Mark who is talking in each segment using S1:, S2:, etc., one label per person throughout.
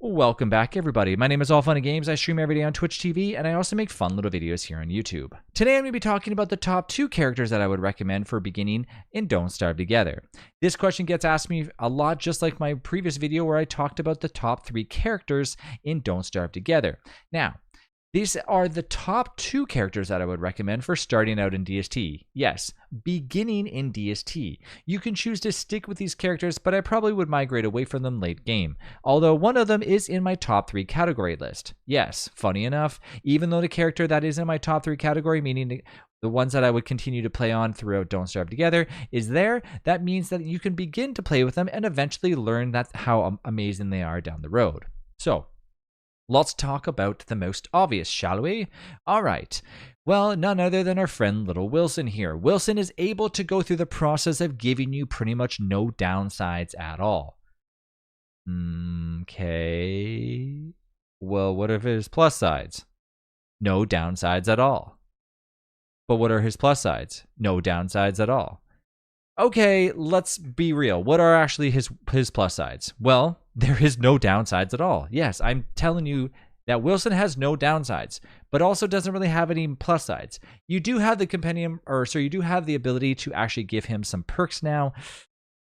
S1: Welcome back, everybody. My name is All Fun and Games. I stream every day on Twitch TV, and I also make fun little videos here on YouTube. Today, I'm going to be talking about the top 2 characters that I would recommend for beginning in Don't Starve Together. This question gets asked me a lot, just like my previous video where I talked about the top 3 characters in Don't Starve Together. Now, these are the top 2 characters that I would recommend for starting out in DST. Yes, beginning in DST. You can choose to stick with these characters, but I probably would migrate away from them late game. Although one of them is in my top 3 category list. Yes, funny enough, even though the character that is in my top 3 category, meaning the ones that I would continue to play on throughout Don't Starve Together, is there, that means that you can begin to play with them and eventually learn how amazing they are down the road. So, let's talk about the most obvious, shall we? All right. Well, none other than our friend Little Wilson here. Wilson is able to go through the process of giving you pretty much no downsides at all. Okay. Well, what are his plus sides? No downsides at all. But what are his plus sides? No downsides at all. Okay, let's be real. What are actually his plus sides? Well, there is no downsides at all. Yes, I'm telling you that Wilson has no downsides, but also doesn't really have any plus sides. You do have the compendium, you do have the ability to actually give him some perks now.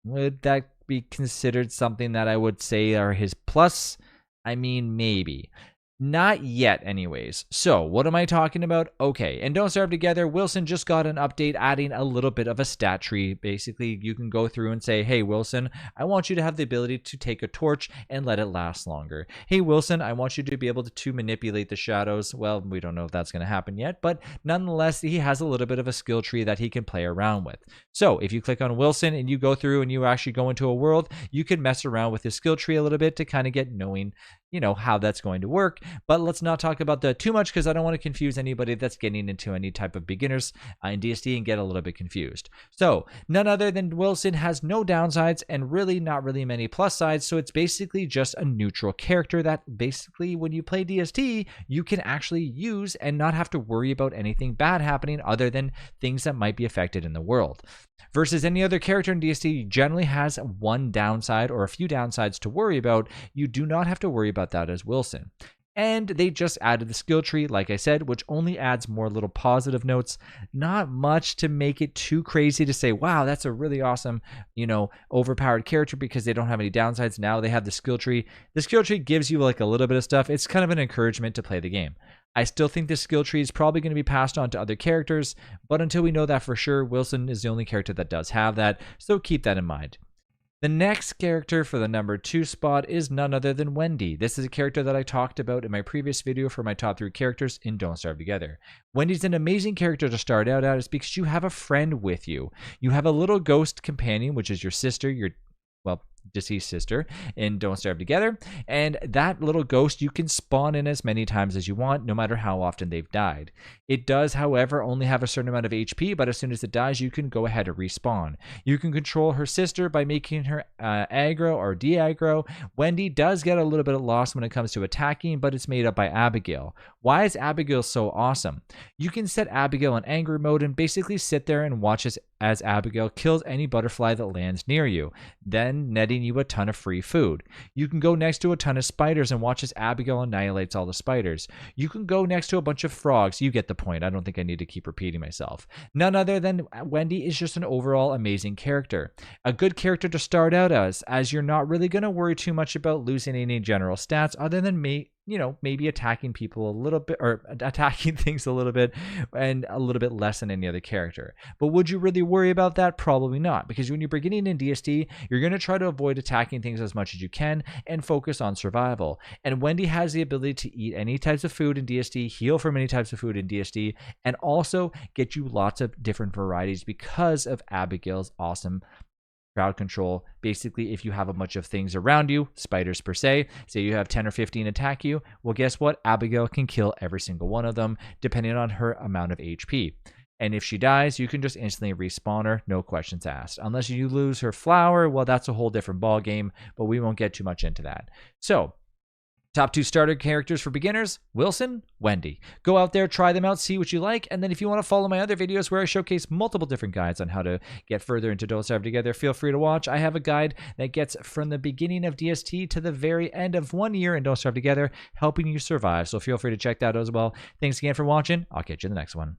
S1: Would that be considered something that I would say are his plus? I mean, maybe. Not yet, anyways. So, what am I talking about? Okay, and Don't Starve Together, Wilson just got an update adding a little bit of a stat tree. Basically, you can go through and say, hey, Wilson, I want you to have the ability to take a torch and let it last longer. Hey, Wilson, I want you to be able to manipulate the shadows. Well, we don't know if that's going to happen yet, but nonetheless, he has a little bit of a skill tree that he can play around with. So, if you click on Wilson and you go through and you actually go into a world, you can mess around with his skill tree a little bit to kind of get knowing how that's going to work. But let's not talk about that too much because I don't want to confuse anybody that's getting into any type of beginners in DST and get a little bit confused. So none other than Wilson has no downsides and really not really many plus sides. So it's basically just a neutral character that basically when you play DST, you can actually use and not have to worry about anything bad happening other than things that might be affected in the world. Versus any other character in DST generally has one downside or a few downsides to worry about. You do not have to worry about that as Wilson. And they just added the skill tree, like I said, which only adds more little positive notes. Not much to make it too crazy to say, wow, that's a really awesome, overpowered character because they don't have any downsides. Now they have the skill tree. The skill tree gives you like a little bit of stuff. It's kind of an encouragement to play the game. I still think this skill tree is probably going to be passed on to other characters, but until we know that for sure, Wilson is the only character that does have that, so keep that in mind. The next character for the number 2 spot is none other than Wendy. This is a character that I talked about in my previous video for my top 3 characters in Don't Starve Together. Wendy's an amazing character to start out as because you have a friend with you. You have a little ghost companion, which is your sister, deceased sister in Don't Starve Together, and that little ghost you can spawn in as many times as you want, no matter how often they've died. It does, however, only have a certain amount of HP, but as soon as it dies, you can go ahead and respawn. You can control her sister by making her aggro or de-aggro. Wendy does get a little bit of loss when it comes to attacking, but it's made up by Abigail. Why is Abigail so awesome? You can set Abigail in angry mode and basically sit there and watch as Abigail kills any butterfly that lands near you, then netting you a ton of free food. You can go next to a ton of spiders and watch as Abigail annihilates all the spiders. You can go next to a bunch of frogs. You get the point. I don't think I need to keep repeating myself. None other than Wendy is just an overall amazing character. A good character to start out as you're not really going to worry too much about losing any general stats other than maybe attacking people a little bit or attacking things a little bit and a little bit less than any other character. But would you really worry about that? Probably not, because when you're beginning in DST, you're going to try to avoid attacking things as much as you can and focus on survival. And Wendy has the ability to eat any types of food in DST, heal from any types of food in DST, and also get you lots of different varieties because of Abigail's awesome crowd control. Basically, if you have a bunch of things around you, spiders per se, say you have 10 or 15 attack you, well, guess what? Abigail can kill every single one of them, depending on her amount of HP. And if she dies, you can just instantly respawn her, no questions asked. Unless you lose her flower, well, that's a whole different ball game, but we won't get too much into that. So, Top 2 starter characters for beginners, Wilson, Wendy. Go out there, try them out, see what you like, and then if you want to follow my other videos where I showcase multiple different guides on how to get further into Don't Starve Together, feel free to watch. I have a guide that gets from the beginning of DST to the very end of 1 year in Don't Starve Together, helping you survive, so feel free to check that out as well. Thanks again for watching. I'll catch you in the next one.